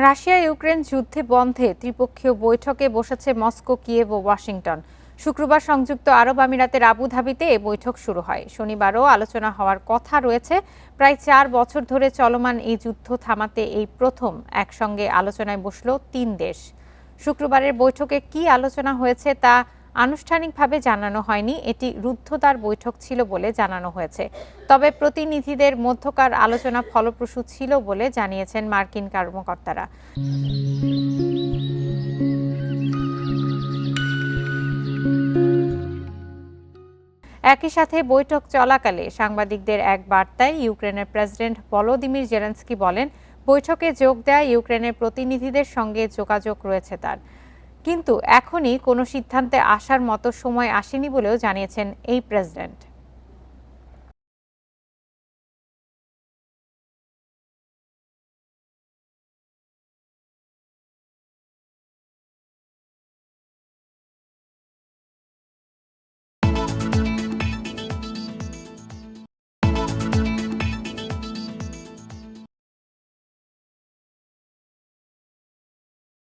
Russia Ukraine যুদ্ধে বন্ধে ত্রিপক্ষীয় বৈঠকে বসেছে মস্কো, কিয়েভ ও ওয়াশিংটন। শুক্রবার সংযুক্ত আরব আমিরাতের আবুধাবিতে এ বৈঠক শুরু হয়। শনিবারও আলোচনা হওয়ার কথা রয়েছে। প্রায় ৪ বছর ধরে চলমান এই যুদ্ধ থামাতে এই প্রথম একসঙ্গে আলোচনায় বসল ৩ দেশ। শুক্রবারের বৈঠকে কি আলোচনা হয়েছে তা আনুষ্ঠানিকভাবে জানানো হয়নি। এটি রুদ্ধদ্বার বৈঠক ছিল বলে জানানো হয়েছে। তবে প্রতিনিধিদের মধ্যকার আলোচনা ফলপ্রসূ ছিল বলে জানিয়েছেন মার্কিন কর্মকর্তারা। একই সাথে বৈঠক চলাকালে সাংবাদিকদের এক বার্তায় ইউক্রেনের প্রেসিডেন্ট ভলোদিমির জেলেনস্কি বলেন, বৈঠকে যোগ দেয়া ইউক্রেনের প্রতিনিধিদের সঙ্গে যোগাযোগ রয়েছে তার, কিন্তু এখনই কোনো সিদ্ধান্তে আসার মতো সময় আসেনি বলেও জানিয়েছেন এই প্রেসিডেন্ট।